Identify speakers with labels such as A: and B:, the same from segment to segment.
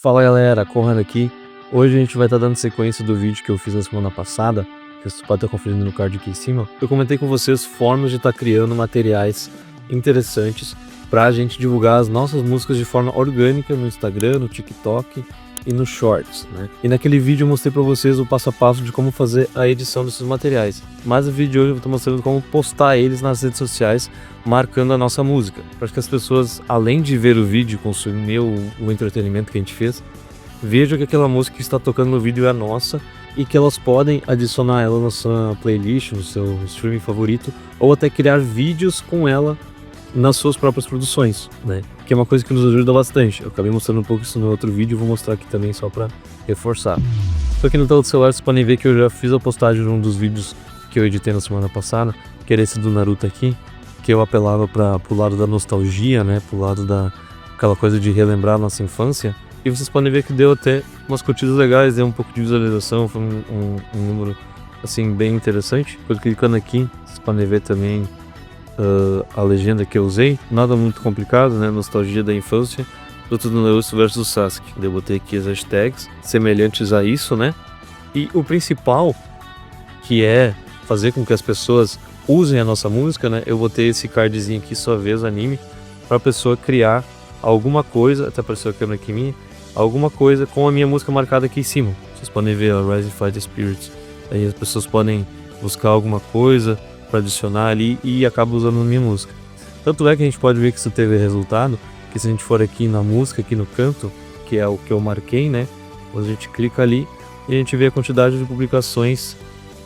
A: Fala galera, Conrad aqui. Hoje a gente vai estar dando sequência do vídeo que eu fiz na semana passada, que você pode estar conferindo no card aqui em cima. Eu comentei com vocês formas de estar criando materiais interessantes para a gente divulgar as nossas músicas de forma orgânica no Instagram, no TikTok e no Shorts, né? E naquele vídeo eu mostrei para vocês o passo a passo de como fazer a edição desses materiais. Mas no vídeo de hoje eu vou estar mostrando como postar eles nas redes sociais, marcando a nossa música, para que as pessoas, além de ver o vídeo e consumir o entretenimento que a gente fez, vejam que aquela música que está tocando no vídeo é nossa e que elas podem adicionar ela na sua playlist, no seu streaming favorito, ou até criar vídeos com ela nas suas próprias produções, né? Que é uma coisa que nos ajuda bastante. Eu acabei mostrando um pouco isso no outro vídeo, vou mostrar aqui também só para reforçar. Só aqui no tela do celular vocês podem ver que eu já fiz a postagem de um dos vídeos que eu editei na semana passada, que era esse do Naruto aqui, que eu apelava pro lado da nostalgia, né? Pro lado aquela coisa de relembrar a nossa infância. E vocês podem ver que deu até umas curtidas legais, deu um pouco de visualização, foi um número assim bem interessante. Clicando aqui, vocês podem ver também a legenda que eu usei, nada muito complicado, né? Nostalgia da infância, Luta do Naruto versus Sasuke. Eu botei aqui as hashtags semelhantes a isso, né? E o principal, que é fazer com que as pessoas usem a nossa música, né? Eu botei esse cardzinho aqui, sua vez anime, para a pessoa criar alguma coisa, até apareceu a câmera aqui minha, alguma coisa com a minha música marcada aqui em cima. Vocês podem ver a Rise Fight the Spirits. Aí as pessoas podem buscar alguma coisa para adicionar ali e acaba usando a minha música. Tanto é que a gente pode ver que isso teve resultado, que se a gente for aqui na música, aqui no canto, que é o que eu marquei, né? A gente clica ali e a gente vê a quantidade de publicações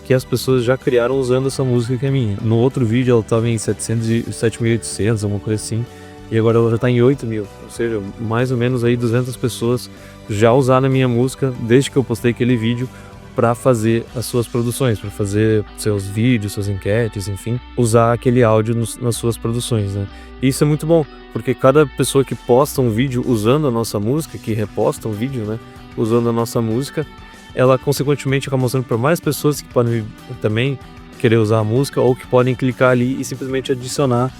A: que as pessoas já criaram usando essa música que é minha. No outro vídeo ela estava em 7.800, alguma coisa assim, e agora ela já está em 8.000, ou seja, mais ou menos aí 200 pessoas já usaram a minha música desde que eu postei aquele vídeo para fazer as suas produções, para fazer seus vídeos, suas enquetes, enfim, usar aquele áudio nas suas produções, né? E isso é muito bom, porque cada pessoa que posta um vídeo usando a nossa música, que reposta um vídeo, né, usando a nossa música, ela consequentemente acaba mostrando para mais pessoas que podem também querer usar a música ou que podem clicar ali e simplesmente adicionar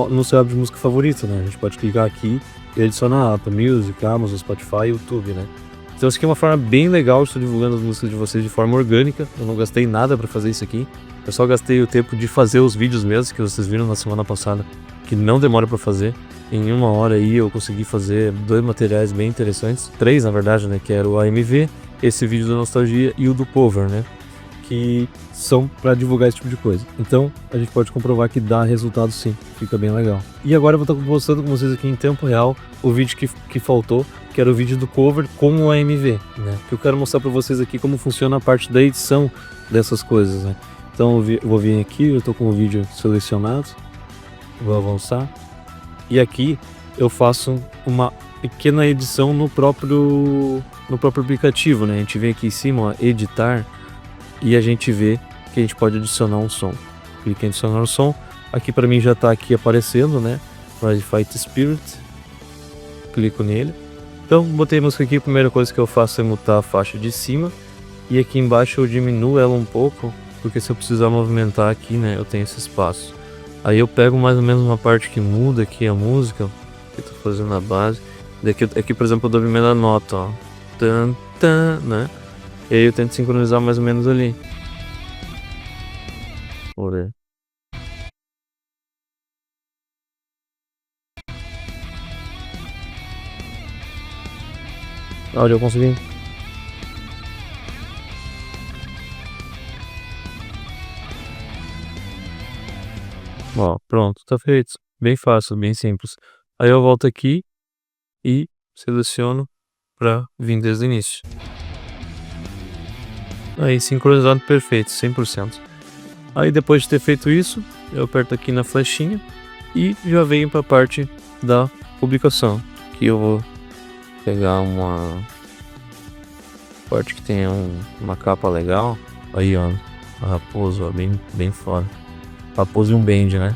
A: no seu app de música favorito, né? A gente pode clicar aqui e adicionar Apple Music, Amazon, Spotify, YouTube, né? Então isso aqui é uma forma bem legal de estar divulgando as músicas de vocês de forma orgânica. Eu não gastei nada para fazer isso aqui. Eu só gastei o tempo de fazer os vídeos mesmo, que vocês viram na semana passada, que não demora para fazer. Em 1 hora aí eu consegui fazer 2 materiais bem interessantes. 3 na verdade, né? Que era o AMV, esse vídeo da nostalgia e o do cover, né? Que são para divulgar esse tipo de coisa. Então a gente pode comprovar que dá resultado sim, fica bem legal. E agora eu vou estar mostrando com vocês aqui em tempo real o vídeo que faltou, que era o vídeo do cover com o AMV, né? Que eu quero mostrar para vocês aqui como funciona a parte da edição dessas coisas, né? Então eu vou vir aqui, eu estou com o vídeo selecionado, vou avançar e aqui eu faço uma pequena edição no próprio aplicativo, né? A gente vem aqui em cima, ó, editar, e a gente vê que a gente pode adicionar um som. Clique em adicionar um som. Aqui para mim já está aqui aparecendo, né? Rise Fight Spirit. Clico nele. Então botei a música aqui. A primeira coisa que eu faço é mutar a faixa de cima. E aqui embaixo eu diminuo ela um pouco, porque se eu precisar movimentar aqui, né, eu tenho esse espaço. Aí eu pego mais ou menos uma parte que muda aqui a música, que eu tô fazendo na base. Aqui por exemplo eu dou a primeira nota, ó. Tan, tan, né? E aí eu tento sincronizar mais ou menos ali. Vou ver. Olha, eu consegui. Ó, pronto, tá feito. Bem fácil, bem simples. Aí eu volto aqui e seleciono para vir desde o início. Aí sincronizado perfeito, 100%. Aí depois de ter feito isso, eu aperto aqui na flechinha e já venho para a parte da publicação. Aqui eu vou pegar uma parte que tenha uma capa legal. Aí ó, a raposa, ó, bem fora. Raposa e um band, né?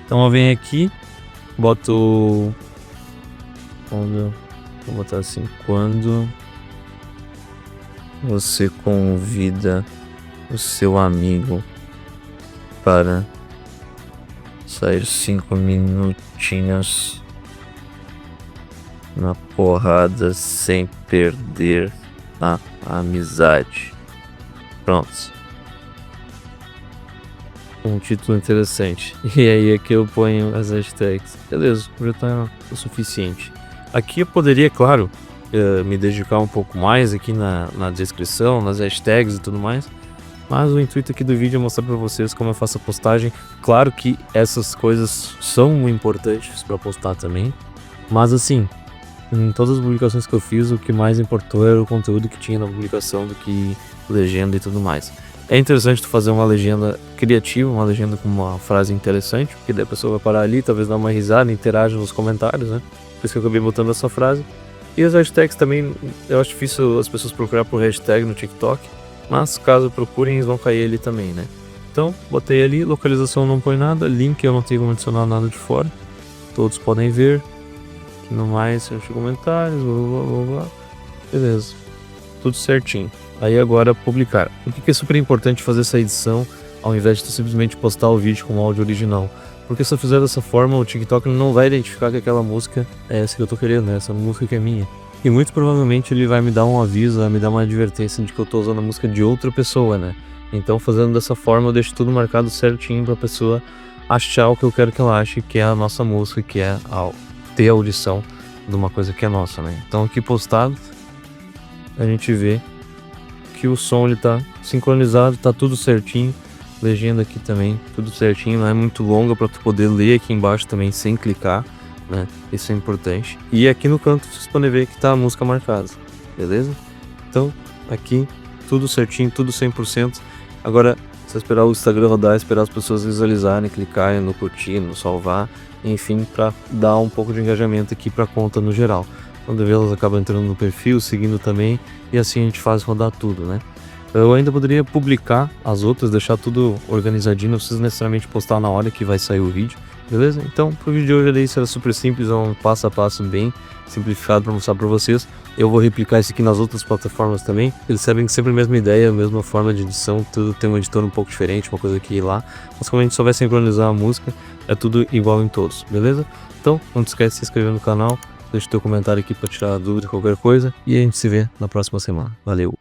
A: Então eu venho aqui, boto... Vou botar assim, quando você convida o seu amigo para sair 5 minutinhos na porrada sem perder a amizade. Pronto. Um título interessante. E aí aqui eu ponho as hashtags. Beleza, já tá o suficiente. Aqui eu poderia, claro, me dedicar um pouco mais aqui na descrição, nas hashtags e tudo mais. Mas o intuito aqui do vídeo é mostrar pra vocês como eu faço a postagem. Claro que essas coisas são importantes pra postar também. Mas assim, em todas as publicações que eu fiz, o que mais importou era o conteúdo que tinha na publicação do que legenda e tudo mais. É interessante tu fazer uma legenda criativa, uma legenda com uma frase interessante, porque daí a pessoa vai parar ali, talvez dar uma risada, interage nos comentários, né? Por isso que eu acabei botando essa frase. E as hashtags também, eu acho difícil as pessoas procurar por hashtag no TikTok, mas caso procurem, eles vão cair ali também, né? Então, botei ali, localização não põe nada, link eu não tenho como adicionar nada de fora, todos podem ver. Aqui no mais, deixa comentários, blá, blá, blá. Beleza, tudo certinho. Aí agora publicar. Por que é super importante fazer essa edição ao invés de tu simplesmente postar o vídeo com o áudio original? Porque se eu fizer dessa forma, o TikTok não vai identificar que aquela música é essa que eu tô querendo, né? Essa música que é minha. E muito provavelmente ele vai me dar um aviso, vai me dar uma advertência de que eu tô usando a música de outra pessoa, né? Então fazendo dessa forma eu deixo tudo marcado certinho pra pessoa achar o que eu quero que ela ache, que é a nossa música, que é ter a audição de uma coisa que é nossa, né? Então aqui postado, a gente vê que o som ele tá sincronizado, tá tudo certinho. Legenda aqui também, tudo certinho, não é muito longa para tu poder ler aqui embaixo também sem clicar, né? Isso é importante. E aqui no canto vocês podem ver que tá a música marcada, beleza? Então, aqui tudo certinho, tudo 100%. Agora, só esperar o Instagram rodar, esperar as pessoas visualizarem, clicarem no curtir, no salvar, enfim, para dar um pouco de engajamento aqui para a conta no geral. Quando elas acabam entrando no perfil, seguindo também, e assim a gente faz rodar tudo, né? Eu ainda poderia publicar as outras, deixar tudo organizadinho, não precisa necessariamente postar na hora que vai sair o vídeo, beleza? Então, pro vídeo de hoje isso era super simples, é um passo a passo bem simplificado para mostrar para vocês. Eu vou replicar isso aqui nas outras plataformas também. Eles sabem que sempre a mesma ideia, a mesma forma de edição, tudo tem um editor um pouco diferente, uma coisa aqui e lá. Mas como a gente só vai sincronizar a música, é tudo igual em todos, beleza? Então, não te esquece de se inscrever no canal, deixa teu comentário aqui para tirar a dúvida, qualquer coisa, e a gente se vê na próxima semana. Valeu!